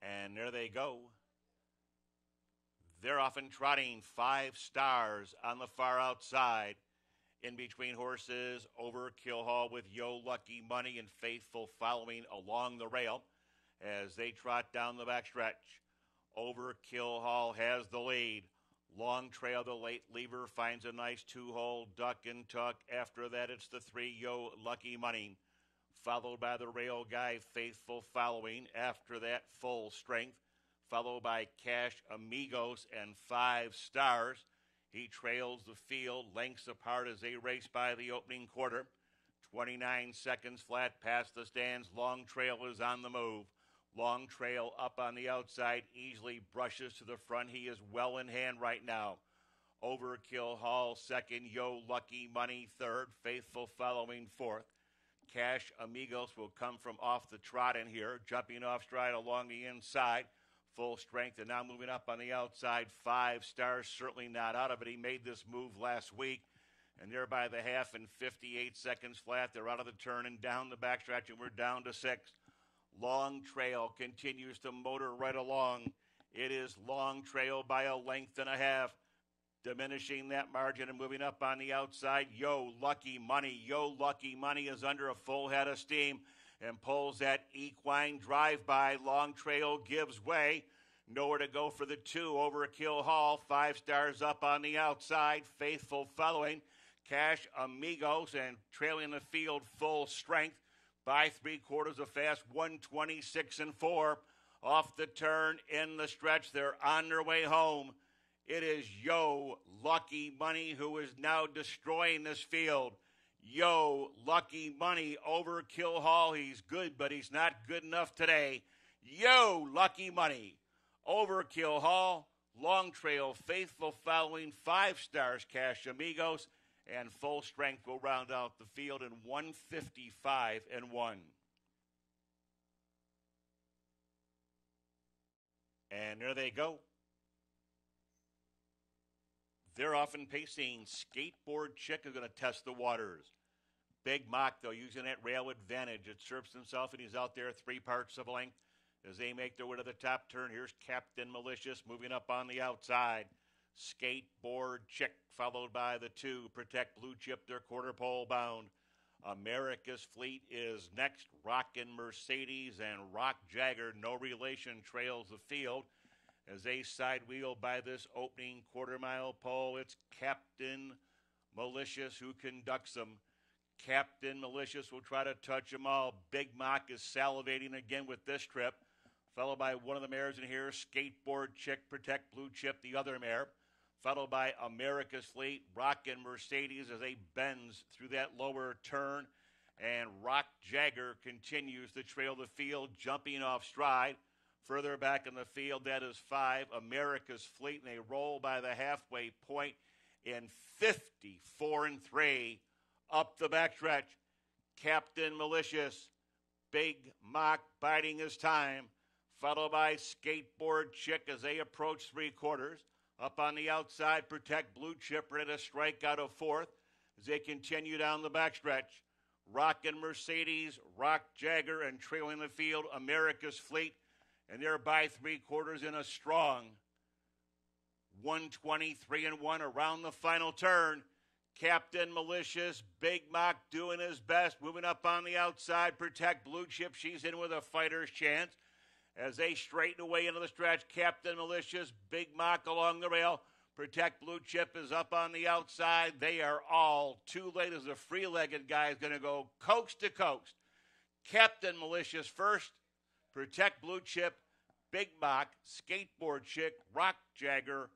And there they go. They're often trotting 5 stars on the far outside. In between horses, Overkill Hall with Yo Lucky Money and Faithful following along the rail as they trot down the backstretch. Overkill Hall has the lead. Long Trail, the late lever, finds a nice 2-hole duck and tuck. After that, it's the 3 Yo Lucky Money, followed by the rail guy Faithful following. After that, Full Strength, followed by Cash Amigos and 5 stars. He trails the field lengths apart as they race by the opening quarter. 29 seconds flat past the stands. Long Trail is on the move. Long Trail up on the outside, easily brushes to the front. He is well in hand right now. Overkill Hall second, Yo Lucky Money third, Faithful following fourth. Cash Amigos will come from off the trot in here, jumping off stride along the inside. Full Strength and now moving up on the outside. 5 stars, certainly not out of it. He made this move last week, and they're by the half in 58 seconds flat. They're out of the turn and down the backstretch, and we're down to 6. Long Trail continues to motor right along. It is Long Trail by a length and a half, diminishing that margin and moving up on the outside. Yo Lucky Money. Yo Lucky Money is under a full head of steam and pulls that equine drive-by. Long Trail gives way. Nowhere to go for the 2. Overkill Hall, 5 stars up on the outside. Faithful following. Cash Amigos and trailing the field, Full Strength by 3/4 of fast, 126 and 4. Off the turn in the stretch, they're on their way home. It is Yo Lucky Money who is now destroying this field. Yo Lucky Money, Overkill Hall. He's good, but he's not good enough today. Yo Lucky Money, Overkill Hall, Long Trail, Faithful following, 5 stars, Cash Amigos, and Full Strength will round out the field in 155 and 1. And there they go. They're often pacing. Skateboard Chick is going to test the waters. Big Mock, though, using that rail advantage. It serves himself, and he's out there 3 parts of length as they make their way to the top turn. Here's Captain Malicious moving up on the outside. Skateboard Chick, followed by the 2. Protect Blue Chip, they're quarter pole bound. America's Fleet is next. Rockin' Mercedes and Rock Jagger, no relation, trails the field as they side wheel by this opening quarter-mile pole. It's Captain Malicious who conducts them. Captain Malicious will try to touch them all. Big Mock is salivating again with this trip, followed by one of the mares in here, Skateboard Chick, Protect Blue Chip, the other mare, followed by America's Fleet, Rockin' Mercedes as they bends through that lower turn, and Rock Jagger continues to trail the field, jumping off stride. Further back in the field, that is 5, America's Fleet, and they roll by the halfway point in 54 and 3 up the backstretch. Captain Malicious, Big Mock biding his time, followed by Skateboard Chick as they approach 3/4. Up on the outside, Protect Blue Chip ready to strike out of 4th as they continue down the backstretch. Rockin' Mercedes, Rock Jagger, and trailing the field, America's Fleet, and they're by 3/4 in a strong 123 and 1 around the final turn. Captain Malicious, Big Mock doing his best, moving up on the outside. Protect Blue Chip, she's in with a fighter's chance as they straighten away into the stretch. Captain Malicious, Big Mock along the rail. Protect Blue Chip is up on the outside. They are all too late as the free-legged guy is going to go coast to coast. Captain Malicious first. Protect Blue Chip, Big Mock, Skateboard Chick, Rock Jagger,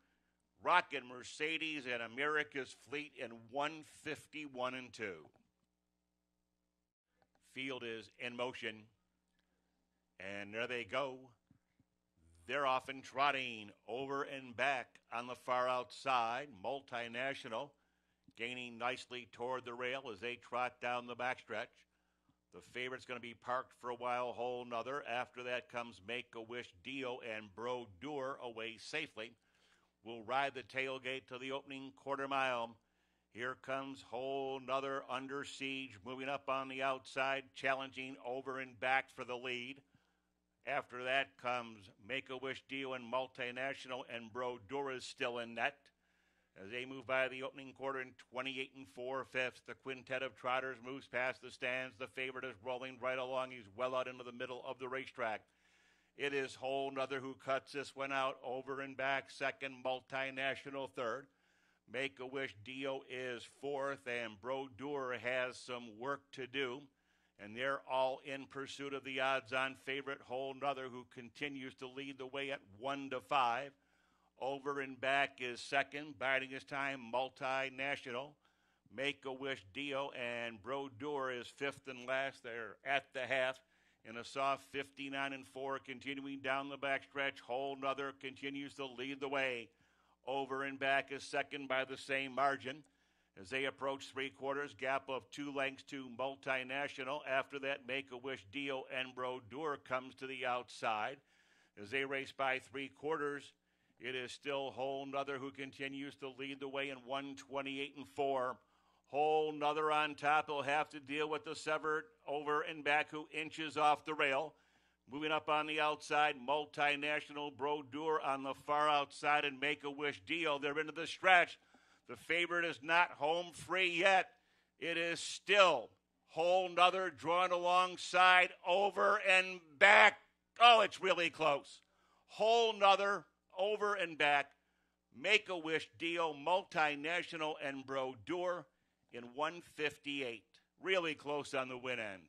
Rockin' Mercedes, and America's Fleet in 151 and 2. Field is in motion. And there they go. They're often trotting over and back on the far outside. Multinational gaining nicely toward the rail as they trot down the backstretch. The favorite's going to be parked for a while, Whole Nother. After that comes Make-A-Wish, Dio, and Brodeur away safely. We'll ride the tailgate to the opening quarter mile. Here comes Whole Nother under siege, moving up on the outside, challenging over and back for the lead. After that comes Make-A-Wish Dio and Multinational, and Brodeur is still in net. As they move by the opening quarter in 28 and 4/5, the quintet of trotters moves past the stands. The favorite is rolling right along. He's well out into the middle of the racetrack. It is Whole Nother who cuts this one out. Over and back, second. Multinational, third. Make-A-Wish Dio is fourth, and Brodeur has some work to do. And they're all in pursuit of the odds-on favorite, Whole Nother, who continues to lead the way at 1-5. Over and back is second, biding his time, Multinational. Make-A-Wish Dio and Brodeur is fifth and last. They're at the half in a soft 59 and 4, continuing down the backstretch. Whole Nother continues to lead the way. Over and back is second by the same margin. As they approach three quarters, gap of 2 lengths to Multinational. After that, Make-A-Wish Dio and Brodeur comes to the outside. As they race by three quarters, it is still Whole Nother who continues to lead the way in 128 and 4. Whole Nother on top. He'll have to deal with the Severed over and back, who inches off the rail. Moving up on the outside, Multinational, Brodeur on the far outside, and Make-A-Wish Dio. They're into the stretch. The favorite is not home free yet. It is still Whole Nother drawn alongside, over and back. Oh, it's really close. Whole Nother, over and back. Make-A-Wish Dio, Multinational, and Brodeur in 158. Really close on the win end.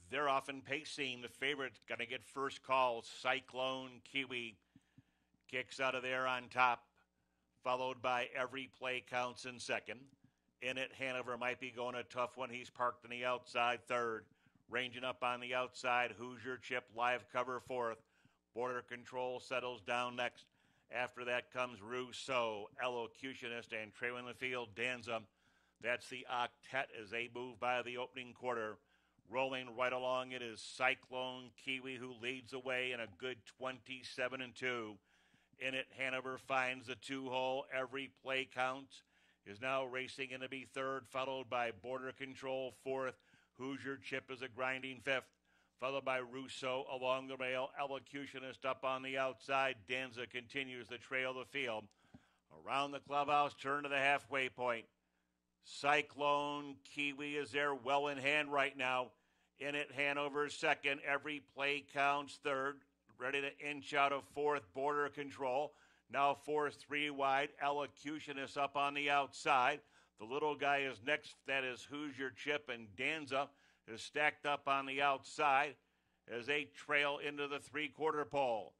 They're off in pacing. The favorite's going to get first call. Cyclone Kiwi kicks out of there on top, followed by Every Play Counts in second. In it, Hanover might be going a tough one. He's parked on the outside third. Ranging up on the outside, Hoosier Chip, Live Cover fourth. Border Control settles down next. After that comes Rousseau, Elocutionist, and trailing the field, Danza. That's the octet as they move by the opening quarter. Rolling right along, it is Cyclone Kiwi who leads the way in a good 27 and 2. In it, Hanover finds the 2-hole. Every Play Counts is now racing in to be third, followed by Border Control fourth. Hoosier Chip is a grinding fifth, followed by Rousseau along the rail. Elocutionist up on the outside. Danza continues to trail the field. Around the clubhouse, turn to the halfway point. Cyclone Kiwi is there, well in hand right now. In it, Hanover second. Every Play Counts third. Ready to inch out of fourth, Border Control. Now fourth, 3 wide. Elocutionist up on the outside. The little guy is next. That is Hoosier Chip, and Danza is stacked up on the outside as they trail into the three-quarter pole.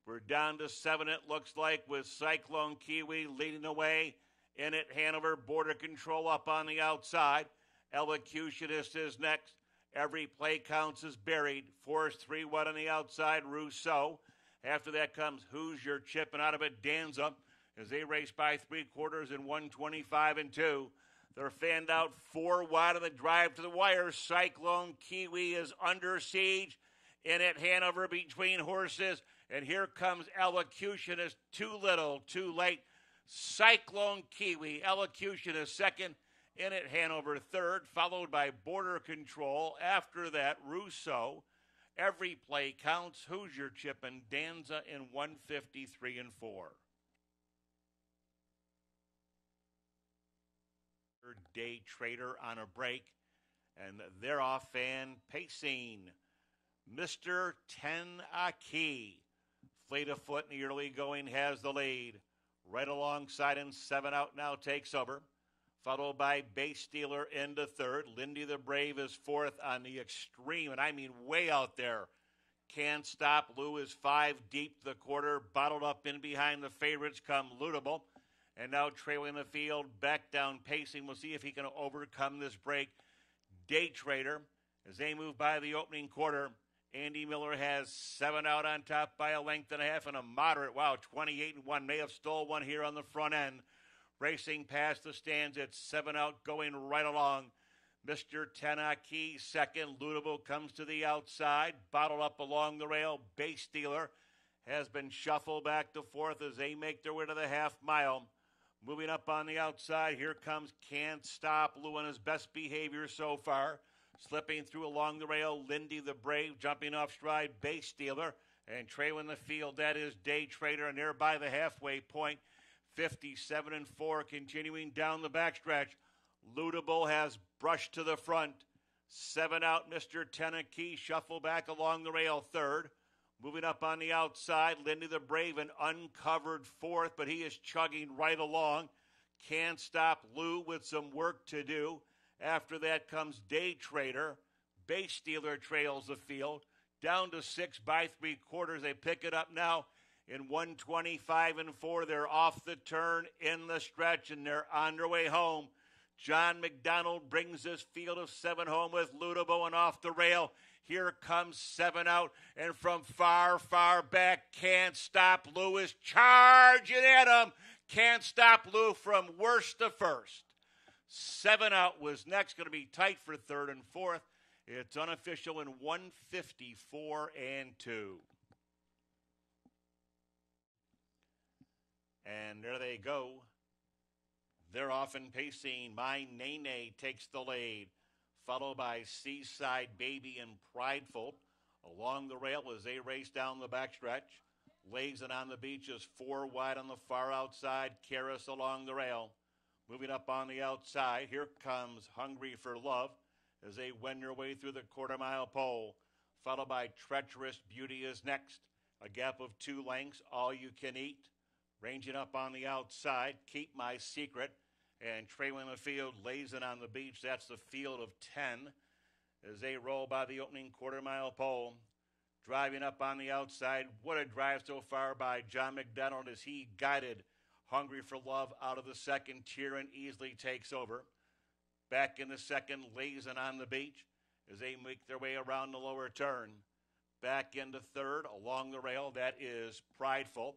We're down to 7, it looks like, with Cyclone Kiwi leading the way. In it, Hanover, Border Control up on the outside. Elocutionist is next. Every Play Counts is buried. Force 3 wide on the outside, Rousseau. After that comes Hoosier Chip, and out of it, Danza, as they race by three quarters in 125 and 2. They're fanned out 4 wide on the drive to the wire. Cyclone Kiwi is under siege. In it, Hanover between horses. And here comes Elocutionist. Too little, too late. Cyclone Kiwi, Elocutionist second. In it, Hanover third, followed by Border Control. After that, Rousseau. Every Play Counts, Hoosier Chip, and Danza in 153 and 4. Day Trader on a break, and they're off and pacing. Mr. Ten Aki, fleet of foot in the early going, has the lead. Right alongside him, 7 out now takes over, followed by Base Stealer into third. Lindy the Brave is fourth on the extreme, and I mean way out there. Can't Stop Lou is 5 deep the quarter, bottled up in behind the favorites come Lootable. And now trailing the field, back down pacing. We'll see if he can overcome this break. Day Trader, as they move by the opening quarter, Andy Miller has 7 out on top by a length and a half, and a moderate, 28 and 1. May have stole one here on the front end. Racing past the stands at 7 out, going right along. Mr. Tenaki second. Lootable comes to the outside, bottled up along the rail. Base Stealer has been shuffled back to fourth as they make their way to the half mile. Moving up on the outside, here comes Can't Stop Lou on his best behavior so far. Slipping through along the rail, Lindy the Brave jumping off stride, Base Stealer, and trailing the field. That is Day Trader, and they're by the halfway point. 57-4, continuing down the backstretch. Lootable has brushed to the front. 7 out, Mr. Tenakee, shuffle back along the rail, third. Moving up on the outside, Lindy the Brave, an uncovered fourth, but he is chugging right along. Can't Stop Lou with some work to do. After that comes Day Trader. Base Stealer trails the field. Down to 6 by 3/4. They pick it up now in 125-4. They're off the turn in the stretch, and they're on their way home. John McDonald brings this field of 7 home with Ludabo and off the rail. Here comes 7 out, and from far, far back, Can't Stop Lou is charging at him. Can't Stop Lou from worst to first. 7 out was next, going to be tight for third and fourth. It's unofficial in 154-2. And there they go. They're off and pacing. My Nene takes the lead, followed by Seaside Baby and Prideful. Along the rail as they race down the backstretch. Lays it on the beach is 4 wide on the far outside. Karis along the rail. Moving up on the outside, here comes Hungry for Love as they wend their way through the quarter-mile pole. Followed by Treacherous Beauty is next. A gap of 2 lengths, All You Can Eat. Ranging up on the outside, Keep My Secret. And trailing the field, Lays It on the Beach. That's the field of 10 as they roll by the opening quarter-mile pole. Driving up on the outside, what a drive so far by John McDonald as he guided Hungry for Love out of the second tier and easily takes over. Back in the second, Lays It on the Beach as they make their way around the lower turn. Back into third, along the rail, that is Prideful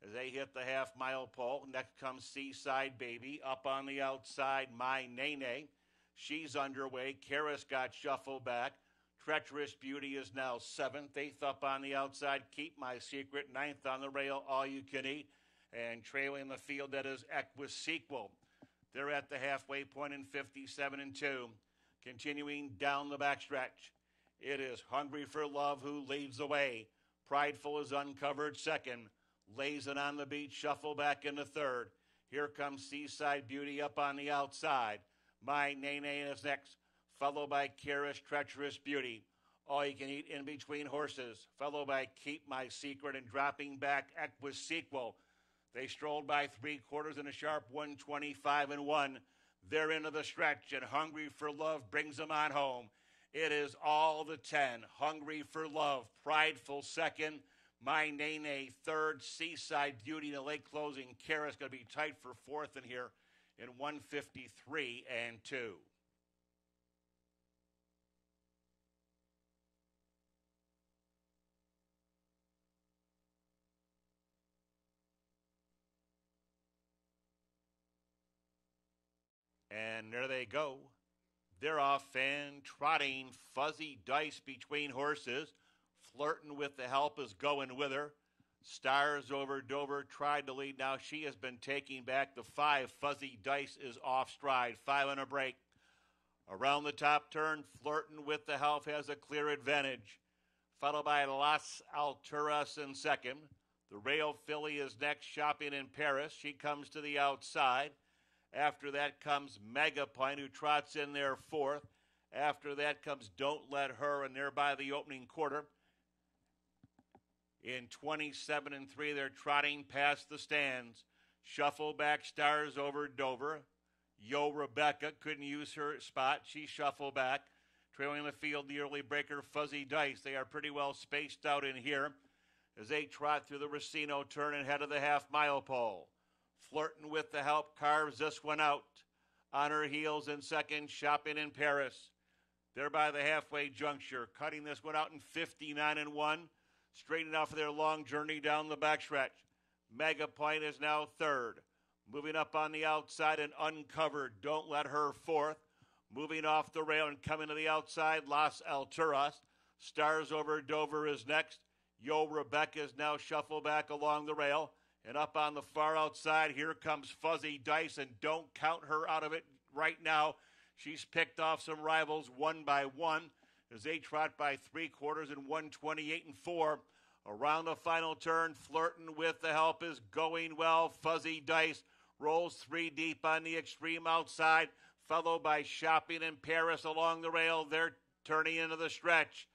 as they hit the half-mile pole. Next comes Seaside Baby. Up on the outside, My Nene. She's underway. Karis got shuffled back. Treacherous Beauty is now 7th. 8th up on the outside, Keep My Secret. 9th on the rail, All You Can Eat. And trailing the field, that is Equisequel. They're at the halfway point in 57-2. Continuing down the backstretch, it is Hungry for Love who leads the way. Prideful is uncovered second. Lays It on the Beach, shuffle back into third. Here comes Seaside Beauty up on the outside. My Nene is next, followed by Karis, Treacherous Beauty. All You Can Eat in between horses, followed by Keep My Secret, and dropping back Equisequel. They strolled by 3/4 in a sharp 125-1. They're into the stretch, and Hungry for Love brings them on home. It is all the 10. Hungry for Love, Prideful second. My Nene third. Seaside Beauty in the late closing. Karis going to be tight for fourth in here in 153-2. And there they go. They're off and trotting. Fuzzy Dice between horses. Flirting with the Help is going with her. Stars Over Dover tried to lead. Now she has been taking back the 5. Fuzzy Dice is off stride. 5 on a break. Around the top turn, Flirting with the Help has a clear advantage. Followed by Las Alturas in second. The Rail Filly is next, Shopping in Paris. She comes to the outside. After that comes Megapine, who trots in there fourth. After that comes Don't Let Her, and they're by the opening quarter. In 27-3, they're trotting past the stands. Shuffle back, Stars Over Dover. Yo Rebecca couldn't use her spot. She shuffled back. Trailing the field, the early breaker, Fuzzy Dice. They are pretty well spaced out in here as they trot through the Racino turn and head of the half-mile pole. Flirting with the Help carves this one out. On her heels in second, Shopping in Paris. They're by the halfway juncture, cutting this one out in 59-1. Straightening out for their long journey down the backstretch. Megapine is now third. Moving up on the outside and uncovered. Don't Let Her fourth. Moving off the rail and coming to the outside, Las Alturas. Stars Over Dover is next. Yo Rebecca is now shuffled back along the rail. And up on the far outside, here comes Fuzzy Dice, and don't count her out of it right now. She's picked off some rivals one by one as they trot by 3/4 in 128 and 4. Around the final turn, Flirtin' with the Help is going well. Fuzzy Dice rolls 3 deep on the extreme outside, followed by Shopping in Paris along the rail. They're turning into the stretch.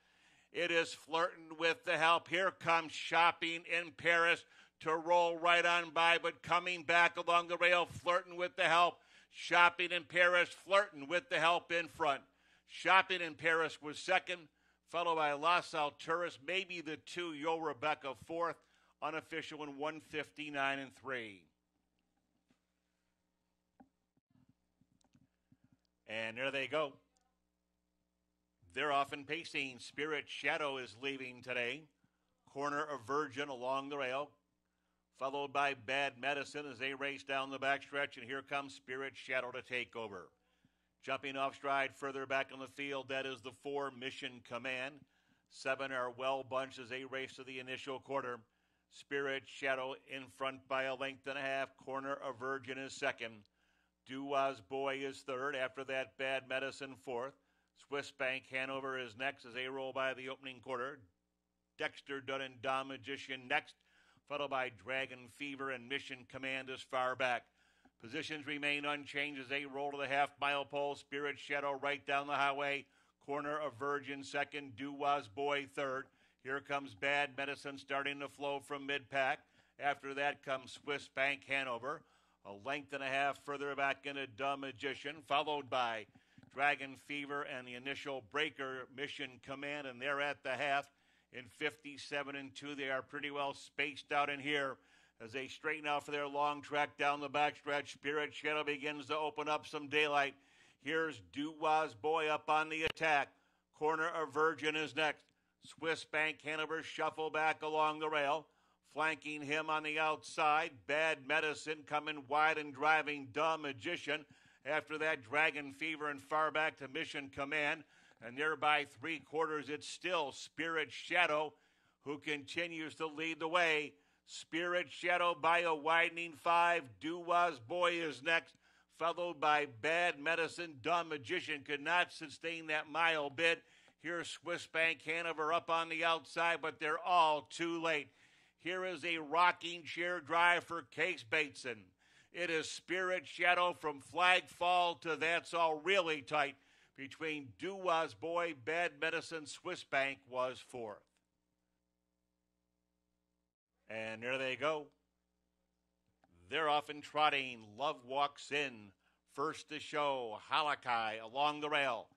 It is Flirtin' with the Help. Here comes Shopping in Paris to roll right on by, but coming back along the rail, Flirtin' with the Help. Shopping in Paris, Flirtin' with the Help in front. Shopping in Paris was second, followed by Las Alturas, maybe the 2, Yo Rebecca fourth, unofficial in 159 and 3. And there they go. They're off and pacing. Spirit Shadow is leaving today. Corner of Virgin along the rail, followed by Bad Medicine as they race down the backstretch, and here comes Spirit Shadow to take over. Jumping off stride further back on the field, that is the 4, Mission Command. 7 are well bunched as they race to the initial quarter. Spirit Shadow in front by a length and a half. Corner of Virgin is second. Duwas Boy is third. After that, Bad Medicine fourth. Swiss Bank Hanover is next as they roll by the opening quarter. Dexter Dunn and Dom Magician next, followed by Dragon Fever and Mission Command is far back. Positions remain unchanged as they roll to the half-mile pole. Spirit Shadow right down the highway. Corner of Virgin second. Duwas Boy third. Here comes Bad Medicine starting to flow from mid-pack. After that comes Swiss Bank Hanover. A length and a half further back into Dumb Magician, followed by Dragon Fever and the initial breaker Mission Command, and they're at the half in 57 and 2. They are pretty well spaced out in here as they straighten out for their long track down the backstretch. Spirit Shadow begins to open up some daylight. Here's Duwas Boy up on the attack. Corner of Virgin is next. Swiss Bank Hanover shuffle back along the rail. Flanking him on the outside, Bad Medicine coming wide and driving Dumb Magician. After that, Dragon Fever and far back to Mission Command. And there by 3/4, it's still Spirit Shadow who continues to lead the way. Spirit Shadow by a widening 5. Duwas Boy is next, followed by Bad Medicine. Dumb Magician could not sustain that mile bid. Here's Swiss Bank Hanover up on the outside, but they're all too late. Here is a rocking chair drive for Case Bateson. It is Spirit Shadow from Flag Fall to That's All Really Tight. Between Duwas Boy, Bad Medicine, Swiss Bank was fourth. And there they go. They're off and trotting. Love Walks In. First to show, Halakai along the rail.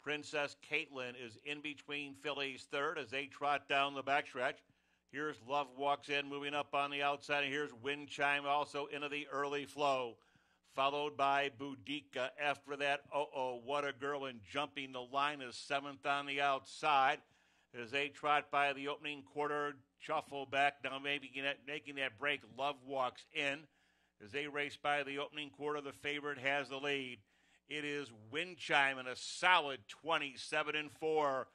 Princess Caitlin is in between fillies third as they trot down the backstretch. Here's Love Walks In moving up on the outside. And here's Wind Chime also into the early flow. Followed by Boudica. After that, What a Girl, and jumping the line is seventh on the outside. As they trot by the opening quarter, shuffle back. Now making that break, Love Walks In. As they race by the opening quarter, the favorite has the lead. It is Wind Chime in a solid 27 and 4.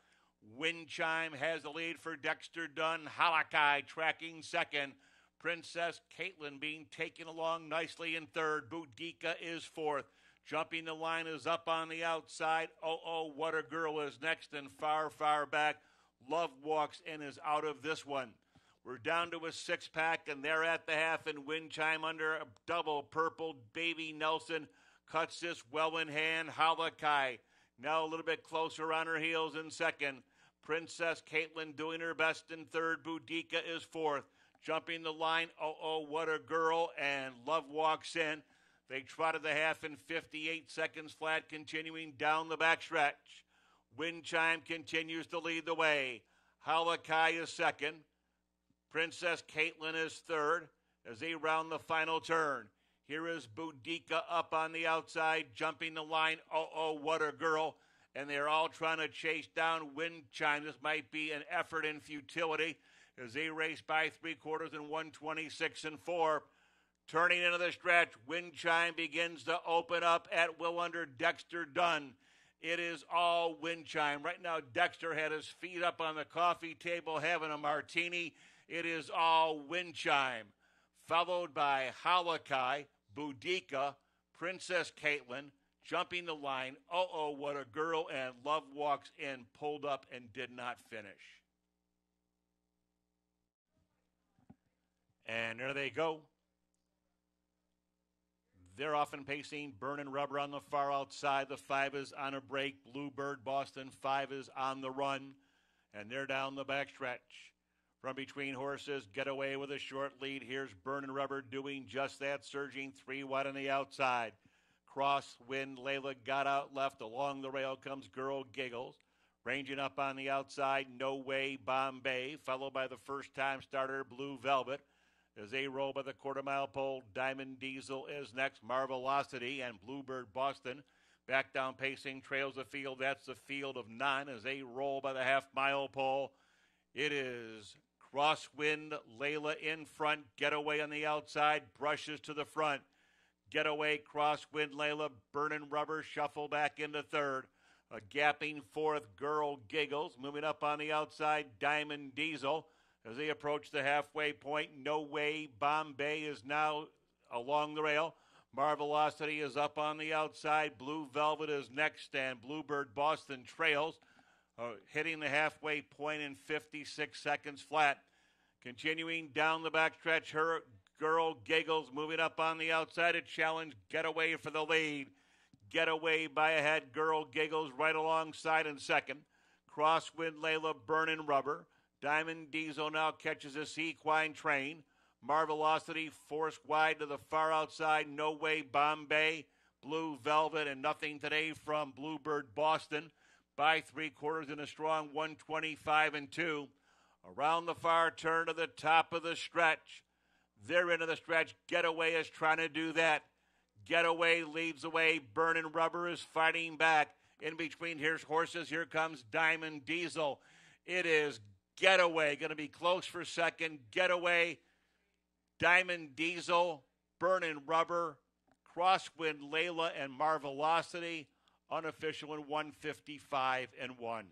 Wind Chime has the lead for Dexter Dunn. Halakai tracking second. Princess Caitlin being taken along nicely in third. Boudica is fourth. Jumping the line is up on the outside. What a Girl is next, and far, far back. Love Walks In is out of this one. We're down to a six-pack, and they're at the half, and Wind Chime under a double purple. Baby Nelson cuts this well in hand. Halakai now a little bit closer on her heels in second. Princess Caitlin doing her best in third. Boudica is fourth. Jumping the line, What a Girl, and Love Walks In. They trotted the half in 58 seconds flat, continuing down the backstretch. Wind Chime continues to lead the way. Halakai is second. Princess Caitlin is third as they round the final turn. Here is Boudica up on the outside, jumping the line, What a Girl. And they're all trying to chase down Wind Chime. This might be an effort in futility as they race by 3/4 in 126 and 4. Turning into the stretch, Wind Chime begins to open up at will under Dexter Dunn. It is all Wind Chime. Right now, Dexter had his feet up on the coffee table having a martini. It is all Wind Chime. Followed by Halakai, Boudica, Princess Caitlin, jumping the line. Oh, what a girl. And Love walks in, pulled up, and did not finish. And there they go. They're off and pacing. Burning Rubber on the far outside. The 5 is on a break. Bluebird Boston 5 is on the run. And they're down the backstretch. From between horses, Getaway with a short lead. Here's Burning Rubber doing just that, surging 3 wide on the outside. Crosswind Layla got out left. Along the rail comes Girl Giggles. Ranging up on the outside, No Way Bombay, followed by the first-time starter, Blue Velvet. As they roll by the quarter-mile pole, Diamond Diesel is next. Marvelocity and Bluebird Boston back down pacing, trails the field. That's the field of 9 as they roll by the half-mile pole. It is Crosswind Layla in front, Getaway on the outside, brushes to the front. Getaway, Crosswind Layla, Burning Rubber, shuffle back into third. A gapping fourth, Girl Giggles. Moving up on the outside, Diamond Diesel. As they approach the halfway point, No Way Bombay is now along the rail. Marvelocity is up on the outside. Blue Velvet is next, and Bluebird Boston trails. Hitting the halfway point in 56 seconds flat. Continuing down the backstretch, her Girl Giggles moving up on the outside to challenge Getaway for the lead. Getaway by ahead, Girl Giggles right alongside in second. Crosswind Layla, Burning Rubber. Diamond Diesel now catches a Sequine Train. Marvelocity forced wide to the far outside, No Way Bombay. Blue Velvet and Nothing Today from Bluebird Boston. By 3/4 in a strong 125-2. Around the far turn to the top of the stretch. They're into the stretch. Getaway is trying to do that. Getaway leads away. Burning Rubber is fighting back. In between, here's horses. Here comes Diamond Diesel. It is Getaway. Going to be close for second. Getaway, Diamond Diesel, Burning Rubber, Crosswind Layla, and Marvelocity. Unofficial in 155-1.